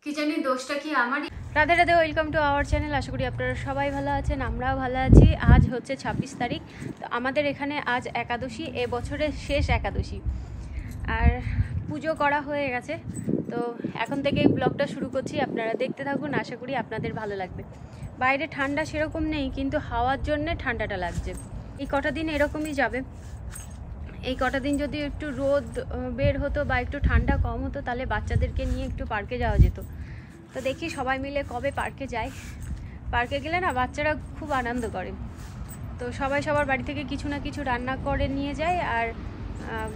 কি জানি দোষটা কি আমারই। Radhe Radhe, welcome to our channel. আশা করি আপনারা সবাই ভালো আছেন, আমরাও ভালো আছি। আজ হচ্ছে 26 তারিখ। তো আমাদের এখানে আজ একাদশী, এবছরের শেষ একাদশী, আর পুজো করা হয়ে গেছে। তো এখন থেকেই ব্লগটা শুরু করছি, আপনারা দেখতে থাকুন, আশা করি আপনাদের ভালো লাগবে। বাইরে ঠান্ডা সেরকম নেই, কিন্তু হাওয়ার জন্যে ঠান্ডাটা লাগছে। এই কটা দিন এরকমই যাবে। এই কটা দিন যদি একটু রোদ বের হতো বা একটু ঠান্ডা কম হতো, তাহলে বাচ্চাদেরকে নিয়ে একটু পার্কে যাওয়া যেত। তো দেখি সবাই মিলে কবে পার্কে যায়। পার্কে গেলে না বাচ্চারা খুব আনন্দ করে। তো সবাই সবার বাড়ি থেকে কিছু না কিছু রান্না করে নিয়ে যায়, আর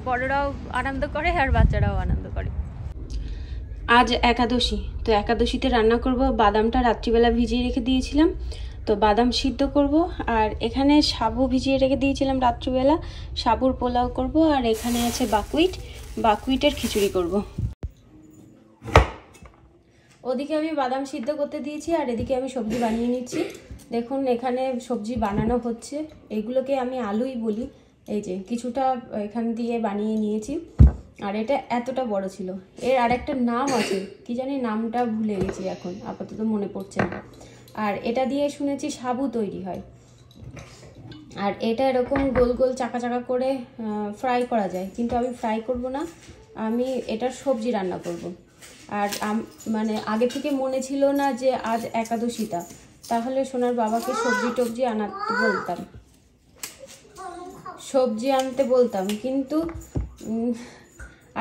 বড়রাও আনন্দ করে আর বাচ্চারাও আনন্দ করে। আজ একাদশী, তো একাদশীতে রান্না করব। বাদামটা রাত্রিবেলা ভিজিয়ে রেখে দিয়েছিলাম, তো বাদাম সিদ্ধ করব। আর এখানে সাবু ভিজিয়ে রেখে দিয়েছিলাম রাত্রিবেলা, সাবুর পোলাও করব। আর এখানে আছে বাকুইটের খিচুড়ি করব। ওদিকে আমি বাদাম সিদ্ধ করতে দিয়েছি, আর এদিকে আমি সবজি বানিয়ে নিচ্ছি। দেখুন এখানে সবজি বানানো হচ্ছে, এগুলোকে আমি আলুই বলি। এই যে কিছুটা এখান দিয়ে বানিয়ে নিয়েছি, আর এটা এতটা বড় ছিল। এর আরেকটা নাম আছে, কি জানি নামটা ভুলে গেছি, এখন আপাতত মনে পড়ছে না। আর এটা দিয়ে শুনেছি সাবু তৈরি হয়। আর এটা এরকম গোল গোল চাকা চাকা করে ফ্রাই করা যায়, কিন্তু আমি ফ্রাই করব না, আমি এটার সবজি রান্না করব। আর মানে আগে থেকে মনে ছিল না যে আজ একাদশীটা, তাহলে সোনার বাবাকে সবজি আনতে বলতাম, কিন্তু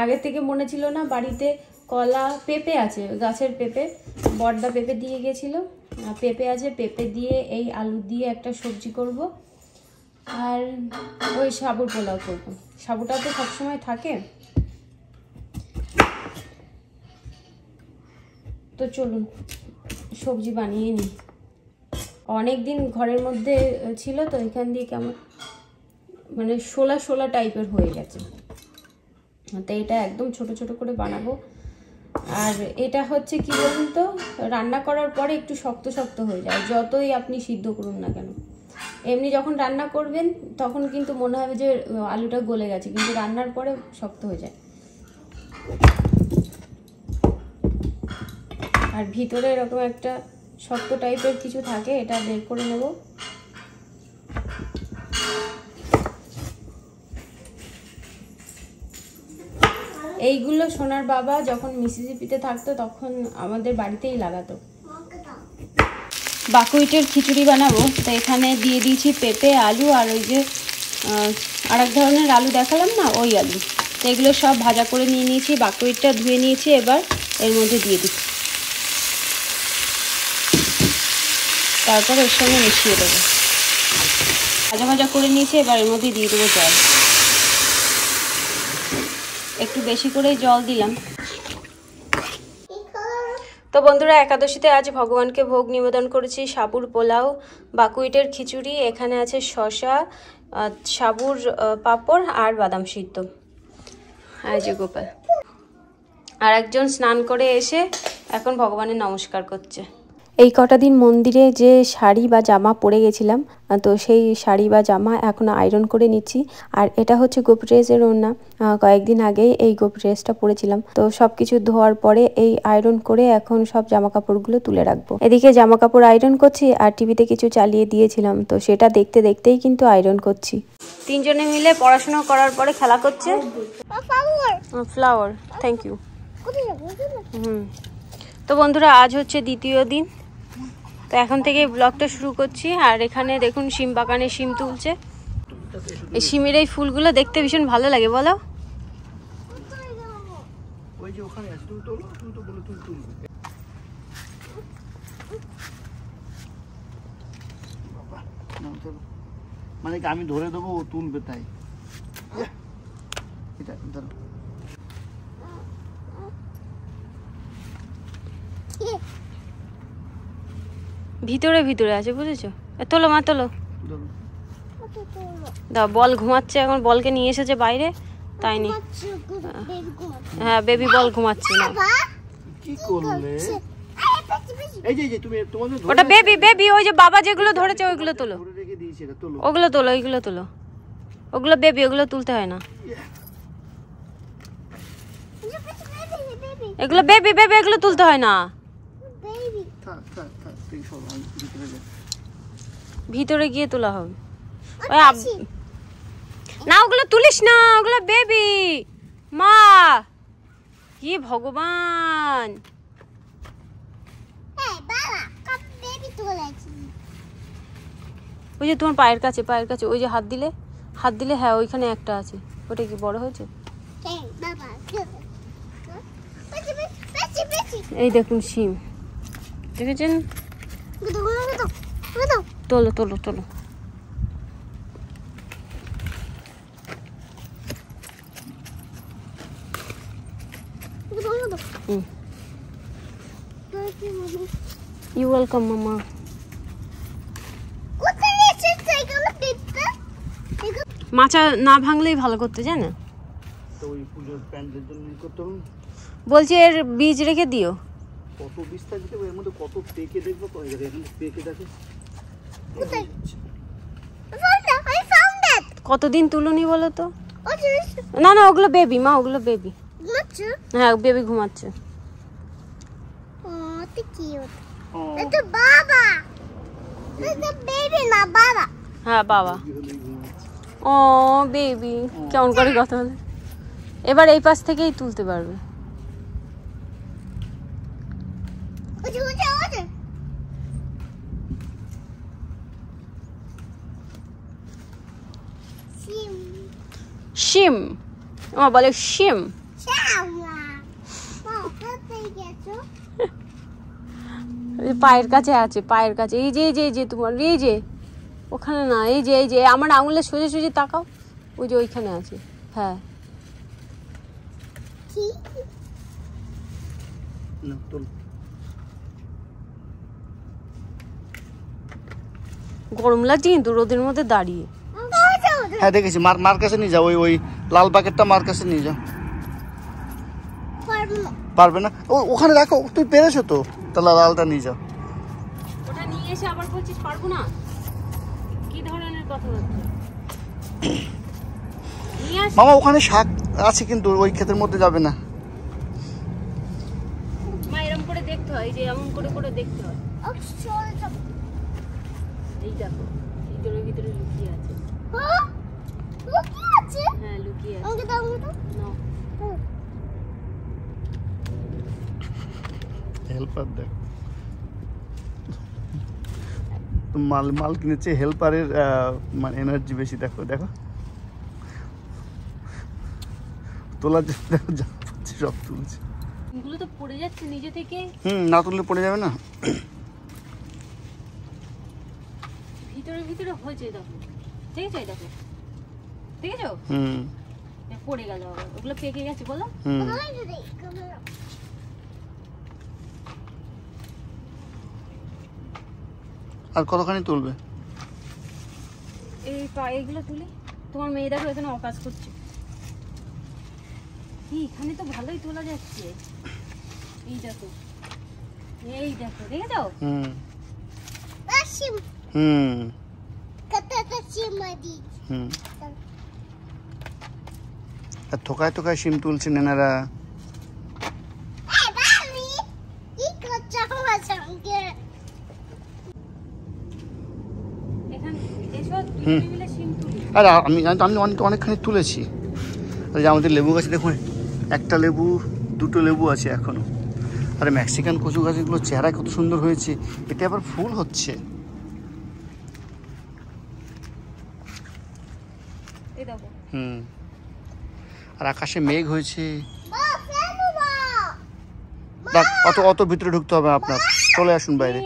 আগে থেকে মনে ছিল না। বাড়িতে কলা, পেঁপে আছে, গাছের পেঁপে, বড়দা পেঁপে দিয়ে গেছিলো। পেঁপে আছে, পেঁপে দিয়ে এই আলু দিয়ে একটা সবজি করব, আর ওই সাবুর পোলাও করব। সাবুটা তো সবসময় থাকে। তো চলুন সবজি বানিয়ে নিই। অনেক দিন ঘরের মধ্যে ছিল, তো এখান দিয়ে কেমন মানে শোলা শোলা টাইপের হয়ে গেছে। তো এটা একদম ছোট ছোট করে বানাবো। আর এটা হচ্ছে কি বলুন তো, রান্না করার পরে একটু শক্ত শক্ত হয়ে যায়, যতই আপনি সিদ্ধ করুন না কেন। এমনি যখন রান্না করবেন তখন কিন্তু মনে হবে যে আলুটা গলে গেছে, কিন্তু রান্নার পরে শক্ত হয়ে যায়। আর ভিতরে এরকম একটা শক্ত টাইপের কিছু থাকে, এটা বের করে নেব। এইগুলো সোনার বাবা যখন মিসিসিপিতে থাকতো তখন আমাদের বাড়িতেই লাগাতো। বাকুইটের খিচুড়ি বানাবো, তো এখানে দিয়ে দিয়েছি পেঁপে, আলু, আর ওই যে আরেক ধরনের আলু দেখালাম না, ওই আলু। তো এগুলো সব ভাজা করে নিয়ে নিয়েছি, বাকুইটটা ধুয়ে নিয়েছি, এবার এর মধ্যে দিয়ে দিচ্ছি। তারপর এর সঙ্গে মিশিয়ে দেবো। ভাজা ভাজা করে নিয়েছি, এবার এর মধ্যে দিয়ে দেবো জল। একটু বেশি করেই জল দিলাম। তো বন্ধুরা, একাদশীতে আজ ভগবানকে ভোগ নিবেদন করেছি সাবুর পোলাও, বাকুইটের খিচুড়ি, এখানে আছে শসা, সাবুর পাঁপড় আর বাদাম সিদ্ধ। আর যে গোপাল আর একজন স্নান করে এসে এখন ভগবানের নমস্কার করছে। এই কটা দিন মন্দিরে যে শাড়ি বা জামা পরে গেছিলাম, তো সেই শাড়ি বা জামা এখন আয়রন করে নিচ্ছি। আর এটা হচ্ছে গোপ ড্রেসের ওড়না, কয়েকদিন আগেই এই গোপ ড্রেসটা পরেছিলাম। তো সবকিছু ধোয়ার পরে এই আয়রন করে এখন সব জামা কাপড়গুলো তুলে রাখবো। এদিকে জামা কাপড় আয়রন করছি, আর টিভিতে কিছু চালিয়ে দিয়েছিলাম, তো সেটা দেখতে দেখতেই কিন্তু আয়রন করছি। তিনজনে মিলে পড়াশোনা করার পরে খেলা করছে। Flower, thank you. তো বন্ধুরা, আজ হচ্ছে দ্বিতীয় দিন, তো এখন থেকে ব্লগটা শুরু করছি। আর এখানে দেখুন শিম বাগানে শিম তুলছে। এই শিমের এই ফুলগুলো দেখতে ভীষণ ভালো লাগে, বলো? মানে আমি ধরে দেবো, ও তুলবে, তাই এটা ভিতরে ভিতরে আছে, বুঝেছো? তোলো মা, তোলো। দাও, বল ঘুমাচ্ছে এখন, বলকে নিয়ে এসেছে বাইরে, তাই নি। হ্যাঁ, বেবি বল ঘুমাচ্ছে না। কি করলে? এই যে তুমি তোমাদের ওটা বেবি, ওই যে বাবা যেগুলো ধরেছে ওইগুলো তোলো, ওগুলো তোলো, ওইগুলো তোলো। ওগুলো বেবি, ওগুলো তুলতে হয় না। এগুলো বেবি বেবি, এগুলো তুলতে হয় না। থাক থাক থাক, তুই সব আমি ভিতরে যা। ভিতরে গিয়ে তোলা হবে। ওই না, ওগুলো তুলিস না, ওগুলো বেবি। মা, কি ভগবান! ওই যে তোমার পায়ের কাছে, পায়ের কাছে, ওই যে হাত দিলে, হাত দিলে, হ্যাঁ ওইখানে একটা আছে। ওটা কি বড় হয়েছে? এই দেখুন শিম, দেখেছেন? তোলো তোলো তোলো। ইউ ওয়েলকাম মামা। মাচা না ভাঙলেই ভালো করতে, জানো? তো ওই পুজোর প্যান্ডেলের জন্য করতে হবে। বলছি এর বীজ রেখে দিও। কত বীজ থাকবে এর মধ্যে, কত পেকে দেখবো, কত এখানে পেকে দেখো। কতদিন তুলুনি বলো তো? না না, ওগুলো বেবি মা, ওগুলো বেবি। হ্যাঁ বেবি ঘুমাচ্ছে। হ্যাঁ বাবা। ও বেবি, কেমন করে কথা বলে। এবার এই পাশ থেকেই তুলতে পারবে। শিম, ও বলে শিম। পায়ের কাছে আছে, পায়ের কাছে। এই যে এই যে এই যে তোমার, এই যে ওখানে না, এই যে এই যে আমার আঙুলে সোজা সোজা তাকাও, ওই যে ওইখানে আছে। হ্যাঁ গরম লাগছে কিন্তু রোদের মধ্যে দাঁড়িয়ে। হ্যাঁ দেখেছি, মার কাছে নিয়ে যাও, ওই ওই লাল প্যাকেটটা মার কাছে নিয়ে যাও। পারবে না, ওখানে রাখো, তুই পেরেছো তো, তাহলে লালটা নিয়ে যাও। ওটা নিয়ে এসে আবার বলছিস পারবো না, কি ধরনের কথা বলছিস? মামা ওখানে শাক আছে কিন্তু ওই ক্ষেতের মধ্যে যাবে না। মা এরকম করে দেখতে হয়, এই যে এমন করে করে দেখতে হয়। এই দেখো ভিতরে ভিতরে লুকিয়ে আছে। হ্যাঁ লুকিয়ে আছে। হেল্পার দেখ, মাল কিনেছে, হেল্পারের মানে এনার্জি বেশি। দেখো দেখো তোলার জন্য সব তুলছে। এগুলো তো পড়ে যাচ্ছে নিজে থেকে। না তুললে পড়ে যাবে না। ভিতরে ভিতরে হয়েছে, দেখো দেখেছো, দেখো দেখেছো? পড়ে গেল, ওগুলো পেকে গেছে বলো। আর কতখানি তুলবে? এই এইগুলো তুলি। তোমার মেয়ে দেখো এখানে অকাজ করছে। এখানে তো ভালোই তোলা যাচ্ছে। এই দেখো, এই দেখো, দেখেছো? আর থোকায় থোকায় শিম তুলছেন এনারা। আর আমি অনেকখানি তুলেছি। আমাদের লেবু গাছে দেখুন, একটা লেবু, দুটো লেবু আছে এখনো। আর মেক্সিকান কচু গাছগুলো চেহারা কত সুন্দর হয়েছে, এটা আবার ফুল হচ্ছে। আর আকাশে মেঘ হয়েছে। অত অত ভিতরে ঢুকতে হবে আপনার, চলে আসুন বাইরে।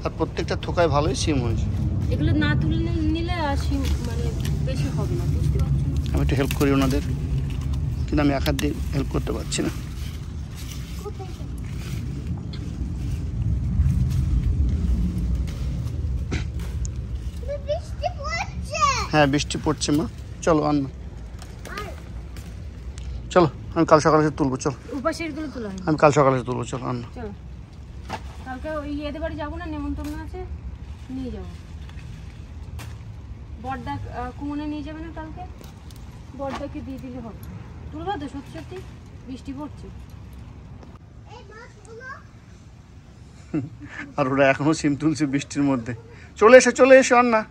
আর প্রত্যেকটা থোকায় ভালোই সিম হয়েছে। এগুলো না তুলে নিলে আর সিম মানে বেশি হবে না, বুঝতে পারছো? আমি একটু হেল্প করি ওনাদের, কিন্তু আমি এক হাত দিয়ে হেল্প করতে পারছি না। হ্যাঁ বৃষ্টি পড়ছে মা, চলো আন, চলো। আমি কাল সকালে এসে তুলবো, চল। উপাসেরগুলো তোলা হয়, আমি কাল সকালে এসে তুলবো, চল। রান্না চলো কালকে ওই এদের বাড়ি যাবো না, নেমন্তন্ন আছে, নিয়ে যাবো। বড়দা কুমনে নিয়ে যাবে না কালকে, বড়দাকে দিয়ে দিলে হবে। তুলবো তো সত্যি সত্যি, বৃষ্টি পড়ছে। আর ওরা এখনো সিম তুলছে বৃষ্টির মধ্যে। চলে এসো আর না।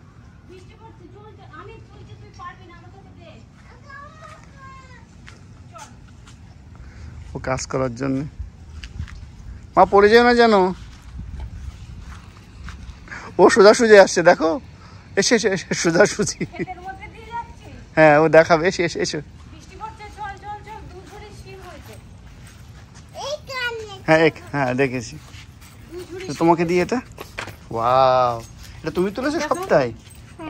ও কাজ করার জন্য মা পড়ে যায় না যেন। ও সোজাসুজি আসছে, দেখো। এসে সোজাসুজি। হ্যাঁ, ও দেখাবে। এসো। হ্যাঁ দেখেছি তোমাকে দিয়ে। এটা ওয়াও, এটা তুমি তুলেছো সবটাই?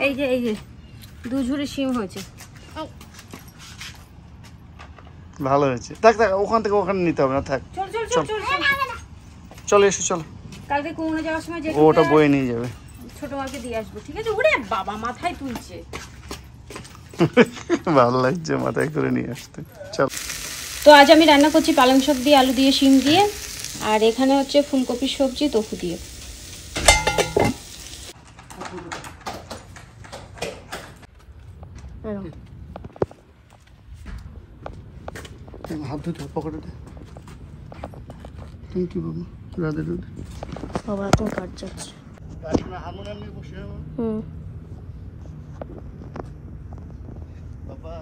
এই যে 2 ঝুড়ি শিম হয়েছে। ভালো হয়েছে। থাক ওখান থেকে ওখানে নিতে হবে না, থাক। চল এসো, চলো। কালকে কুমনে যাওয়ার সময় যে ওটা বয়ে নিয়ে যাবে, ছোট মাকে দিয়ে আসবো, ঠিক আছে? ওরে বাবা, মাথায় তুলছে। ভালো লাগছে মাথায় করে নিয়ে আসতে। চল। তো আজ আমি রান্না করছি পালং শাক দিয়ে, আলু দিয়ে, শিম দিয়ে, আর এখানে হচ্ছে ফুলকপির সবজি তোফু দিয়ে। হাত ধুতে পকেটে দে। থ্যাংক ইউ বাবা। রাধে রাধে। বাবা তো কাট যাচ্ছে। হারমোনিয়াম নিয়ে বসে বাবা।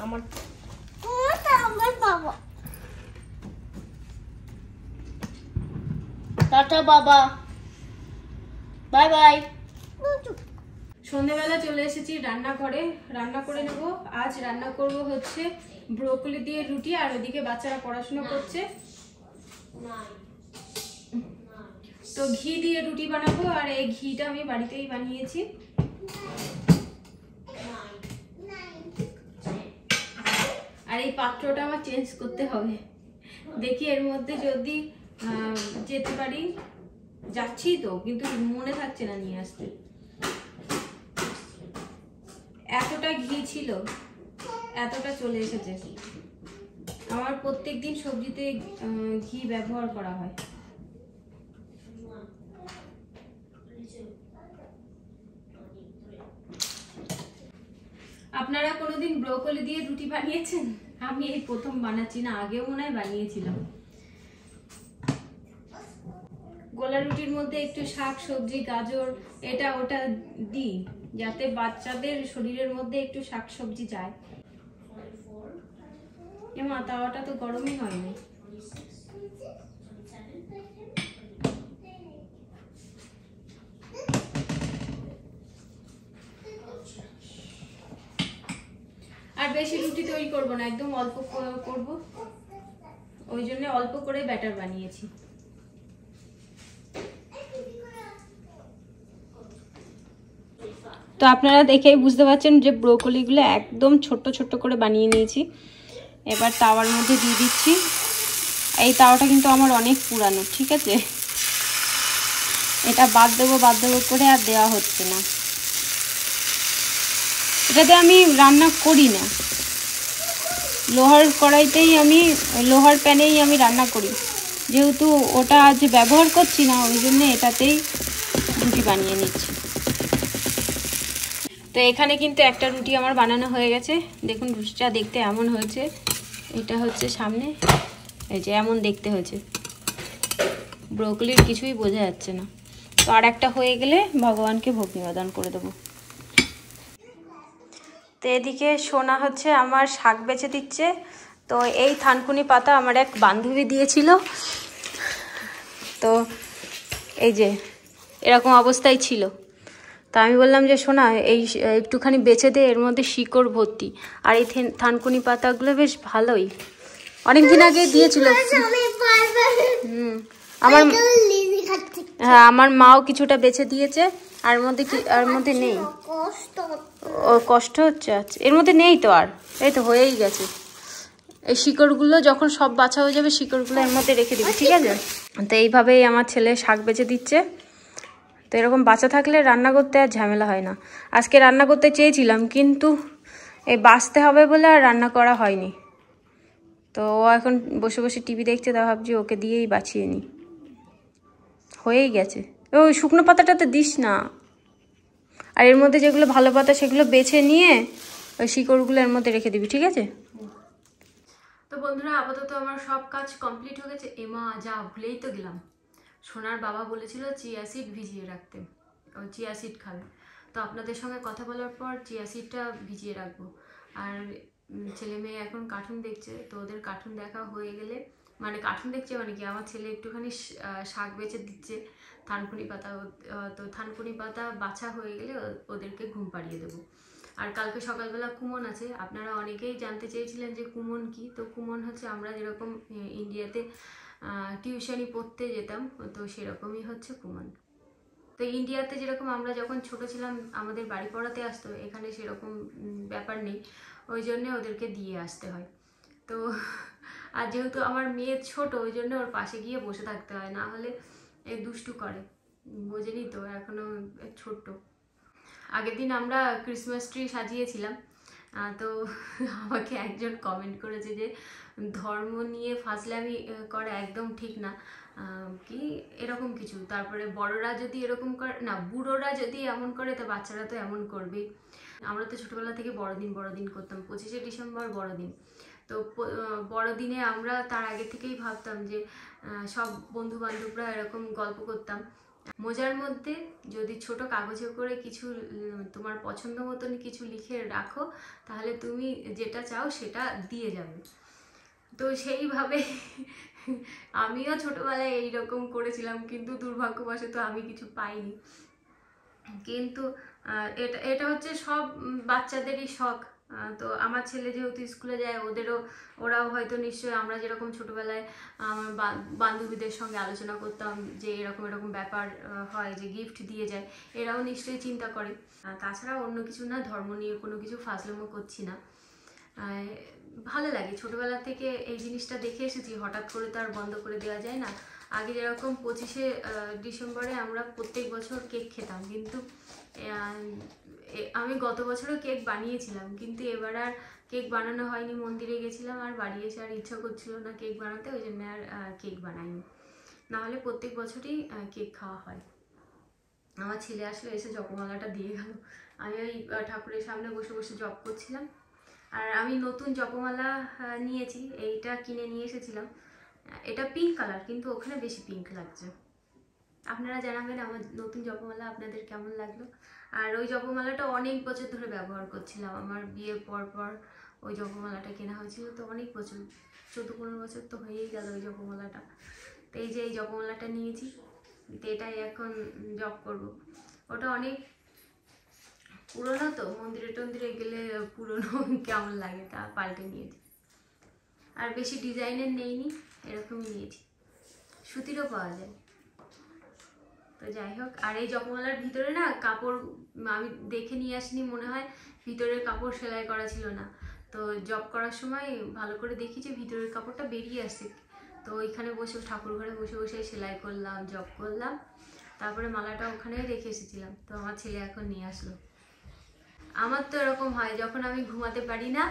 আমার বাবা টাটা বাবা, বাই বাই। সন্ধ্যেবেলা চলে এসেছি রান্নাঘরে, রান্না করে নেব। আজ রান্না করব হচ্ছে ব্রোকলি দিয়ে রুটি, আর ওদিকে বাচ্চারা পড়াশোনা করছে, তো ঘি দিয়ে রুটি বানাবো। আর এই ঘিটা আমি বাড়িতেই বানিয়েছি। আর এই পাত্রটা আমার চেঞ্জ করতে হবে, দেখি এর মধ্যে যদি যেতে পারি। যাচ্ছি তো, কিন্তু মনে থাকছে না নিয়ে আসতে। এতটা ঘি ছিল, এতটা চলে এসেছে। আমার প্রত্যেকদিন সবজিতে ঘি ব্যবহার করা হয়। আপনারা কোনোদিন ব্রোকলি দিয়ে রুটি বানিয়েছেন? আমি এই প্রথম বানাচ্ছি, না আগেও মনে হয় বানিয়েছিলাম। গোলা রুটির মধ্যে একটু শাক সবজি, গাজর, এটা ওটা দিই, যাতে বাচ্চাদের শরীরের মধ্যে একটু শাক সবজি যায়। এমা তাওয়াটা তো গরমই হয়নি। আর বেশি রুটি তৈরি করব না, একদম অল্প করব, ওই জন্য অল্প করে ব্যাটার বানিয়েছি। তো আপনারা দেখেই বুঝতে পারছেন যে ব্রোকলিগুলো একদম ছোট্ট ছোট্ট করে বানিয়ে নিয়েছি। এবার তাওয়ার মধ্যে দিয়ে দিচ্ছি। এই তাওয়াটা কিন্তু আমার অনেক পুরানো, ঠিক আছে? এটা বাদ দেবো করে আর দেওয়া হচ্ছে না। এটাতে আমি রান্না করি না, লোহার কড়াইতেই আমি, লোহার প্যানেই আমি রান্না করি। যেহেতু ওটা আজ ব্যবহার করছি না, ওই জন্য এটাতেই রুটি বানিয়ে নিচ্ছি। তো এখানে কিন্তু একটা রুটি আমার বানানো হয়ে গেছে। দেখুন রুটিটা দেখতে এমন হয়েছে। এটা হচ্ছে সামনে, এই যে এমন দেখতে হয়েছে। ব্রোকলির কিছুই বোঝা যাচ্ছে না। তো আর একটা হয়ে গেলে ভগবানকে ভোগ নিবেদন করে দেবো। তো এদিকে সোনা হচ্ছে আমার শাক বেছে দিচ্ছে। তো এই থানকুনি পাতা আমার এক বান্ধবী দিয়েছিল। তো এই যে এরকম অবস্থায় ছিল। তা আমি বললাম যে সোনা এই একটুখানি বেছে দে, এর মধ্যে শিকড় ভর্তি। আর এই থানকুনি পাতাগুলো বেশ ভালোই, অনেকদিন আগে দিয়েছিল। হ্যাঁ, আমার মাও কিছুটা বেছে দিয়েছে। আর মধ্যে নেই, ও কষ্ট হচ্ছে। আচ্ছা, এর মধ্যে নেই তো, আর এই তো হয়েই গেছে। এই শিকড়গুলো যখন সব বাছা হয়ে যাবে, শিকড়গুলো এর মধ্যে রেখে দিবি, ঠিক আছে? তো এইভাবেই আমার ছেলে শাক বেছে দিচ্ছে। তো এরকম বাচ্চা থাকলে রান্না করতে আর ঝামেলা হয় না। আজকে রান্না করতে চেয়েছিলাম, কিন্তু এই বাঁচতে হবে বলে আর রান্না করা হয়নি। তো ও এখন বসে বসে টিভি দেখছে, তা ভাবছি ওকে দিয়েই বাঁচিয়ে নিই। হয়েই গেছে। ওই শুকনো পাতাটাতে দিস না, আর এর মধ্যে যেগুলো ভালো পাতা সেগুলো বেছে নিয়ে ওই শিকড়গুলো এর মধ্যে রেখে দিবি, ঠিক আছে? তো বন্ধুরা, আপাতত আমার সব কাজ কমপ্লিট হয়ে গেছে। এমা যা ভুলেই তো গেলাম, সোনার বাবা বলেছিল চিয়া সিড ভিজিয়ে রাখতে, ওই চিয়া সিড খাবে। তো আপনাদের সঙ্গে কথা বলার পর চিয়া সিডটা ভিজিয়ে রাখবো। আর ছেলে মেয়ে এখন কার্টুন দেখছে, তো ওদের কার্টুন দেখা হয়ে গেলে, মানে কার্টুন দেখছে মানে কি, আমার ছেলে একটুখানি শাক বেছে দিচ্ছে, থানকুনি পাতা। তো থানকুনি পাতা বাছা হয়ে গেলে ওদেরকে ঘুম পাড়িয়ে দেবো। আর কালকে সকালবেলা কুমন আছে। আপনারা অনেকেই জানতে চেয়েছিলেন যে কুমন কি। তো কুমন হচ্ছে আমরা যেরকম ইন্ডিয়াতে টিউশনি পড়তে যেতাম, তো সেরকমই হচ্ছে কুমন। তো ইন্ডিয়াতে যেরকম আমরা যখন ছোট ছিলাম আমাদের বাড়ি পড়াতে আসতো, এখানে সেরকম ব্যাপার নেই, ওই জন্যে ওদেরকে দিয়ে আসতে হয়। তো আর যেহেতু আমার মেয়ে ছোট, ওই জন্য ওর পাশে গিয়ে বসে থাকতে হয়, না হলে এই দুষ্টু করে, বোঝেনি তো, এখনো ছোট্ট। আগের দিন আমরা ক্রিসমাস ট্রি সাজিয়েছিলাম, তো আমাকে একজন কমেন্ট করেছে যে ধর্ম নিয়ে ফাজলামি করা একদম ঠিক না, কি এরকম কিছু। তারপরে বড়রা যদি এরকম করে না, বুড়োরা যদি এমন করে, তো বাচ্চারা তো এমন করবেই। আমরা তো ছোটোবেলা থেকে বড়দিন করতাম, 25শে ডিসেম্বর বড়দিন। তো বড়দিনে আমরা তার আগে থেকেই ভাবতাম যে সব বন্ধু বান্ধবরা এরকম গল্প করতাম। মোজার মধ্যে যদি ছোট কাগজে করে কিছু তোমার পছন্দ মতন কিছু লিখে রাখো, তাহলে তুমি যেটা চাও সেটা দিয়ে যাবে। তো সেইভাবে আমিও ছোটবেলায় এইরকম করেছিলাম, কিন্তু দুর্ভাগ্যবশত আমি কিছু পাইনি। কিন্তু এটা হচ্ছে সব বাচ্চাদেরই শখ। তো আমার ছেলে যেহেতু স্কুলে যায়, ওরাও হয়তো নিশ্চয়ই আমরা যেরকম ছোটবেলায় আমার বান্ধবীদের সঙ্গে আলোচনা করতাম যে এরকম এরকম ব্যাপার হয় যে গিফট দিয়ে যায়, এরাও নিশ্চয়ই চিন্তা করে। তাছাড়া অন্য কিছু না, ধর্ম নিয়ে কোনো কিছু ফাজলামো করছি না। ভালো লাগে, ছোটবেলা থেকে এই জিনিসটা দেখে এসেছি, হঠাৎ করে তো আর বন্ধ করে দেওয়া যায় না। আগে যেরকম 25শে ডিসেম্বরে আমরা প্রত্যেক বছর কেক খেতাম, কিন্তু আমি গত বছরও কেক বানিয়েছিলাম, কিন্তু এবার আর কেক বানানো হয়নি। মন্দিরে গেছিলাম আর বাড়ি এসে আর ইচ্ছা করছিল না কেক বানাতে, ওই জন্য আর কেক বানাইনি। নাহলে প্রত্যেক বছরই কেক খাওয়া হয়। আমার ছেলে আসলে এসে জপমালাটা দিয়ে গেল। আমি ওই ঠাকুরের সামনে বসে বসে জপ করছিলাম। আর আমি নতুন জপমালা নিয়েছি, এইটা কিনে নিয়ে এসেছিলাম। এটা পিঙ্ক কালার, কিন্তু ওখানে বেশি পিঙ্ক লাগছে। আপনারা জানাবেন আমার নতুন জপমালা আপনাদের কেমন লাগলো। আর ওই জপমালাটা অনেক বছর ধরে ব্যবহার করছিলাম, আমার বিয়ের পর ওই জপমালাটা কেনা হয়েছিল। তো অনেক বছর, 14-15 বছর তো হয়েই গেল ওই জপমালাটা। তো এই যে এই জপমালাটা নিয়েছি, তো এটাই এখন জপ করব। ওটা অনেক পুরোনো, তো মন্দিরে টন্দিরে গেলে পুরোনো কেমন লাগে, তা পাল্টে নিয়েছি। আর বেশি ডিজাইনের নেইনি, এরকমই নিয়েছি, সুতিরও পাওয়া যায়। তো যাই হোক, আর এই জপমালার ভিতরে না কাপড় আমি দেখে নিয়ে আসিনি, মনে হয় ভিতরের কাপড় সেলাই করা ছিল না। তো জব করার সময় ভালো করে দেখি যে ভিতরের কাপড়টা বেরিয়ে আসছে। তো ওইখানে বসে ঠাকুর ঘরে বসে বসে সেলাই করলাম, জব করলাম, তারপরে মালাটা ওখানেই রেখে এসেছিলাম। তো আমার ছেলে এখন নিয়ে আসলো। আমার তো এরকম হয়, যখন আমি ঘুমাতে পারি না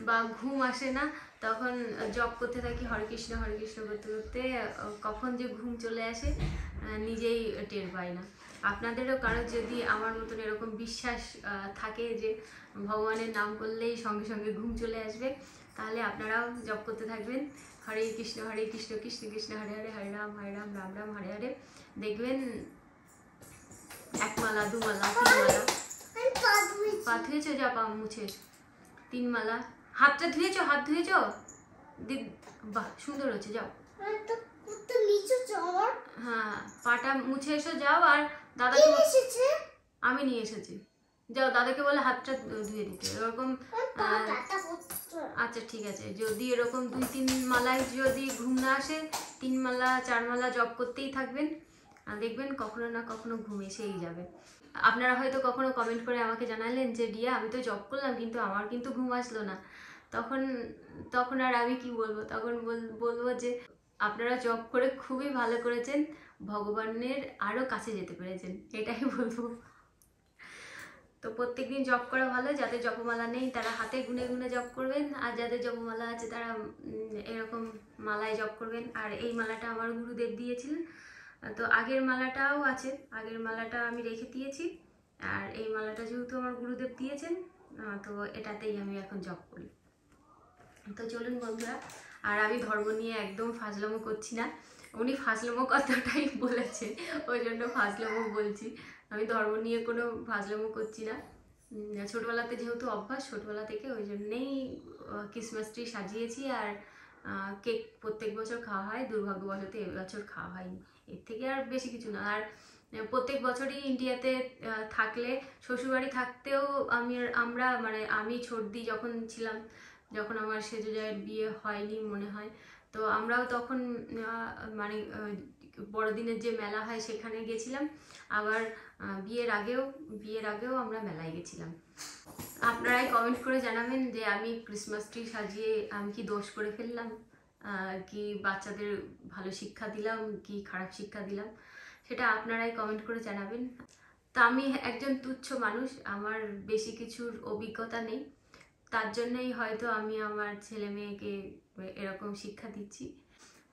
বা ঘুম আসে না, তখন জব করতে থাকি হরে কৃষ্ণ করতে করতে কখন যে ঘুম চলে আসে নিজেই টের পাই না। আপনাদেরও কারো যদি আমার মতন এরকম বিশ্বাস থাকে যে ভগবানের নাম করলেই সঙ্গে সঙ্গে ঘুম চলে আসবে, তাহলে আপনারাও জব করতে থাকবেন হরে কৃষ্ণ কৃষ্ণ কৃষ্ণ হরে হরে, হরে রাম রাম রাম হরে হরে। দেখবেন 1 মালা 2 মালা 3 মালা পা ধুয়েছো, যা পা মুছে, 3 মালা, হাতটা ধুয়েছো, হাত ধুয়েছো, বাহ সুন্দর হচ্ছে, যাও। হ্যাঁ, পাটা মুছে এসো, যাও। আর দাদাকে আমি নিয়ে এসেছি, যাও দাদাকে বলে হাতটা ধুয়ে দিতে। এরকম আচ্ছা ঠিক আছে, যদি এরকম 2-3 মালায় যদি ঘুম না আসে, 3 মালা 4 মালা জব করতেই থাকবেন, দেখবেন কখনো না কখনো ঘুম এসেই যাবে। আপনারা হয়তো কখনো কমেন্ট করে আমাকে জানালেন যে রিয়া আমি তো জব করলাম কিন্তু আমার কিন্তু ঘুম আসলো না। তখন আর আমি কি বলবো, তখন বলবো যে আপনারা জব করে খুবই ভালো করেছেন, ভগবানের আরও কাছে যেতে পেরেছেন, এটাই বলবো। তো প্রত্যেকদিন জপ করা ভালো, যাদের জপমালা নেই তারা হাতে গুনে গুনে জপ করবেন, আর যাদের জপমালা আছে তারা এরকম মালায় জপ করবেন। আর এই মালাটা আমার গুরুদেব দিয়েছিলেন, তো আগের মালাটাও আছে, আগের মালাটা আমি রেখে দিয়েছি, আর এই মালাটা যেহেতু আমার গুরুদেব দিয়েছেন তো এটাতেই আমি এখন জপ করি। তো চলুন বন্ধুরা, আর আমি ধর্ম নিয়ে একদম ফাজলামো করছি না, উনি ফাজলামো কথাটাই বলেছে ওই জন্য ফাজলামো বলছি, আমি ধর্ম নিয়ে কোনো ফাজলামো করছি না। ছোটবেলাতে যেহেতু অভ্যাস ছোটবেলা থেকে, ওই জন্যেই ক্রিসমাস ট্রি সাজিয়েছি। আর কেক প্রত্যেক বছর খাওয়া হয়, দুর্ভাগ্যবশত এবছর খাওয়া হয়নি, এর থেকে আর বেশি কিছু না। আর প্রত্যেক বছরই ইন্ডিয়াতে থাকলে, শ্বশুরবাড়ি থাকতেও আমরা মানে আমি ছোটদি যখন ছিলাম, যখন আমার সেজো জায়ের বিয়ে হয়নি মনে হয়, তো আমরাও তখন মানে বড়দিনের যে মেলা হয় সেখানে গেছিলাম, আবার বিয়ের আগেও আমরা মেলায় গেছিলাম। আপনারাই কমেন্ট করে জানাবেন যে আমি ক্রিসমাস ট্রি সাজিয়ে আমি কি দোষ করে ফেললাম, কি বাচ্চাদের ভালো শিক্ষা দিলাম কি খারাপ শিক্ষা দিলাম, সেটা আপনারাই কমেন্ট করে জানাবেন। তা আমি একজন তুচ্ছ মানুষ, আমার বেশি কিছুর অভিজ্ঞতা নেই, তার জন্যই হয়তো আমি আমার ছেলে মেয়েকে এরকম শিক্ষা দিচ্ছি।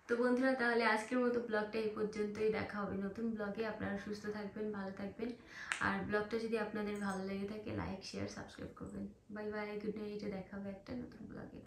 তো বন্ধুরা, তাহলে আজকের মতো ব্লগটা এই পর্যন্তই, দেখা হবে নতুন ব্লগে। আপনারা সুস্থ থাকবেন, ভালো থাকবেন, আর ব্লগটা যদি আপনাদের ভালো লেগে থাকে লাইক শেয়ার সাবস্ক্রাইব করবেন। বাই বাই, গুড নাইট, দেখা হবে একটা নতুন ব্লগে।